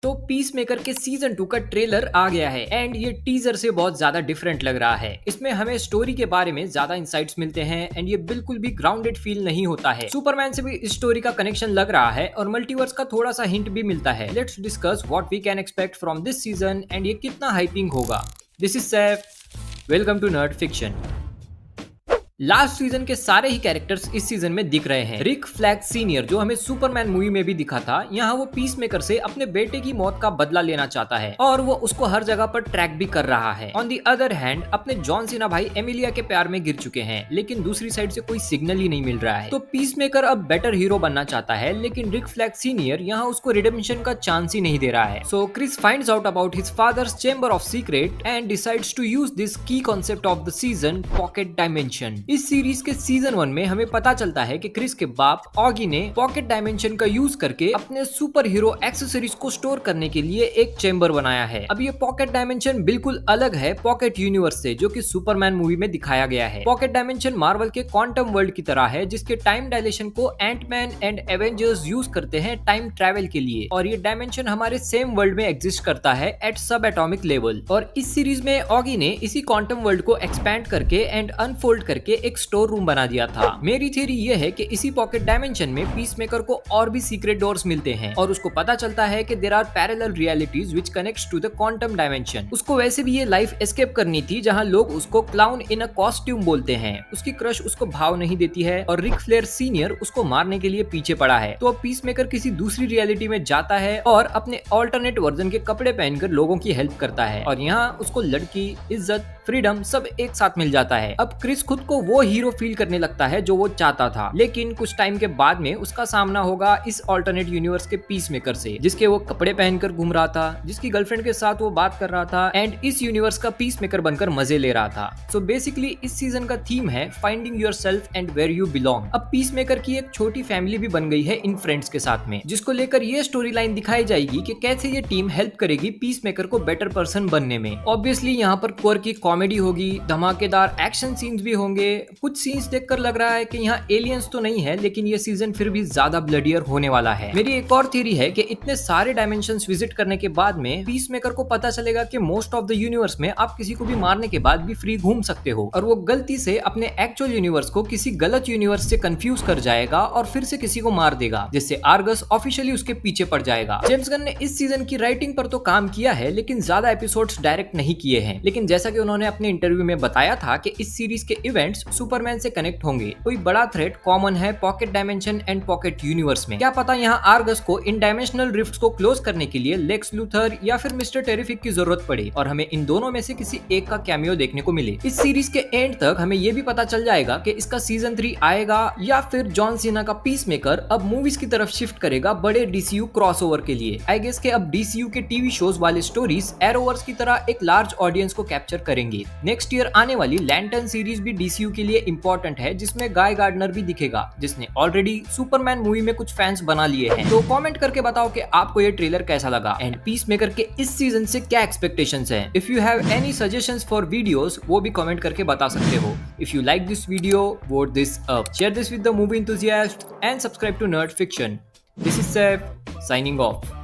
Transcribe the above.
तो peace maker के season 2 का ट्रेलर आ गया है एंड ये टीजर से बहुत ज्यादा डिफरेंट लग रहा है। इसमें हमें स्टोरी के बारे में ज्यादा इंसाइट्स मिलते हैं एंड ये बिल्कुल भी ग्राउंडेड फील नहीं होता है। सुपरमैन से भी इस स्टोरी का कनेक्शन लग रहा है और मल्टीवर्स का थोड़ा सा हिंट भी मिलता है। Let's discuss what we can expect from this season and ये कितना हाइपिंग होगा। This is Saif, welcome to nerd fiction. Last season के सारे ही कैरेक्टर्स इस सीजन में दिख रहे हैं। रिक फ्लैग सीनियर जो हमें सुपरमैन मूवी में भी दिखा था, यहाँ वो पीस मेकर से अपने बेटे की मौत का बदला लेना चाहता है और वो उसको हर जगह पर ट्रैक भी कर रहा है। ऑन दी अदर हैंड अपने जॉन सीना भाई एमिलिया के प्यार में गिर चुके हैं, लेकिन दूसरी साइड से कोई सिग्नल ही नहीं मिल रहा है। तो पीस मेकर अब बेटर हीरो बनना चाहता है, लेकिन रिक फ्लैग सीनियर यहाँ उसको रिडेम्पशन का चांस ही नहीं दे रहा है। So Chris finds out about his father's chamber of secret and decides to use this key concept of the season, pocket dimension. इस सीरीज के सीजन 1 में हमें पता चलता है कि क्रिस के बाप ऑगी ने पॉकेट डायमेंशन का यूज करके अपने सुपर हीरो एक्सेसरीज को स्टोर करने के लिए एक चेंबर बनाया है। अब ये पॉकेट डायमेंशन बिल्कुल अलग है पॉकेट यूनिवर्स से, जो कि सुपरमैन मूवी में दिखाया गया है। पॉकेट डायमेंशन मार्वल के क्वांटम वर्ल्ड की तरह है, जिसके टाइम डायलेशन को एंटमैन एंड एवेंजर्स यूज करते हैं टाइम ट्रैवल के लिए, और ये डायमेंशन हमारे सेम वर्ल्ड में एग्जिस्ट करता है एट सब एटॉमिक लेवल। और इस सीरीज में ऑगी ने इसी क्वांटम वर्ल्ड को एक्सपैंड करके एंड अनफोल्ड करके एक स्टोर रूम बना दिया था। मेरी थ्योरी ये है कि इसी पॉकेट डायमेंशन में पीस मेकर को और भी सीक्रेट डोर्स मिलते हैं और उसको पता चलता है कि there are parallel realities which connects to the quantum dimension. उसको वैसे भी ये लाइफ एस्केप करनी थी जहां लोग उसको क्लाउन इन अ कॉस्ट्यूम बोलते हैं। उसकी क्रश उसको भाव नहीं देती है और रिक फ्लेयर सीनियर उसको मारने के लिए पीछे पड़ा है। तो अब पीस मेकर किसी दूसरी रियलिटी में जाता है और अपने ऑल्टरनेट वर्जन के कपड़े पहनकर लोगों की हेल्प करता है, और यहाँ उसको लड़की, इज्जत, फ्रीडम सब एक साथ मिल जाता है। अब क्रिस खुद को वो हीरो फील करने लगता है जो वो चाहता था, लेकिन कुछ टाइम के बाद में उसका सामना होगा इस ऑल्टरनेट यूनिवर्स के पीस मेकर से, जिसके वो कपड़े पहनकर घूम रहा था, जिसकी गर्लफ्रेंड के साथ वो बात कर रहा था एंड इस यूनिवर्स का पीस मेकर बनकर मजे ले रहा था। सो बेसिकली इस सीजन का थीम है finding yourself and where you belong. अब पीस मेकर की एक छोटी फैमिली भी बन गई है इन फ्रेंड्स के साथ में, जिसको लेकर ये स्टोरी लाइन दिखाई जाएगी कि कैसे ये टीम हेल्प करेगी पीस मेकर को बेटर पर्सन बनने में। ऑब्वियसली यहाँ पर कोर की कॉमेडी होगी, धमाकेदार एक्शन सीन्स भी होंगे। कुछ सीन्स देखकर लग रहा है कि यहाँ एलियंस तो नहीं है, लेकिन ये सीजन फिर भी ज्यादा ब्लडियर होने वाला है। मेरी एक और थ्योरी है कि इतने सारे डायमेंशंस विजिट करने के बाद में पीस मेकर को पता चलेगा कि मोस्ट ऑफ द यूनिवर्स में आप किसी को भी मारने के बाद भी फ्री घूम सकते हो, और वो गलती से अपने एक्चुअल यूनिवर्स को किसी गलत यूनिवर्स से कंफ्यूज कर जाएगा और फिर से किसी को मार देगा, जिससे आर्गस ऑफिशियली उसके पीछे पड़ जाएगा। जेम्स गन ने इस सीजन की राइटिंग पर तो काम किया है, लेकिन ज्यादा एपिसोड्स डायरेक्ट नहीं किए हैं। लेकिन जैसा कि उन्होंने अपने इंटरव्यू में बताया था कि इस सीरीज के इवेंट्स सुपरमैन से कनेक्ट होंगे। कोई बड़ा थ्रेट कॉमन है pocket dimension and pocket universe में। क्या पता यहाँ आर्गस को इन डायमेंशनल रिफ्ट्स को क्लोज करने के लिए लेक्स लूथर या फिर मिस्टर टेरिफिक की जरूरत पड़े और हमें इन दोनों में से किसी एक का कैमियो देखने को मिले। इस सीरीज के एंड तक हमें ये भी पता चल जाएगा कि इसका सीजन 3 आएगा या फिर जॉन सीना का पीस मेकर अब मूवीज की तरफ शिफ्ट करेगा बड़े डीसीयू क्रॉसओवर के लिए। आई गेस के अब डीसीयू के टीवी शोज वाले स्टोरीज एरोवर्स की तरह एक लार्ज ऑडियंस को कैप्चर करेंगे। नेक्स्ट ईयर आने वाली लैंटर्न सीरीज भी डीसीयू के लिए इंपॉर्टेंट है, जिसमें गाय गार्डनर भी दिखेगा, जिसने ऑलरेडी सुपरमैन मूवी में कुछ फैंस बना लिए हैं। तो कमेंट करके बताओ कि आपको ये ट्रेलर कैसा लगा एंड पीस मेकर के इस सीजन से क्या एक्सपेक्टेशंस हैं। If you have any suggestions for videos, वो भी कमेंट करके बता सकते हो। If you like this video, vote this up, share this with the movie enthusiast and subscribe to Nerd Fiction. This is Seth, signing off.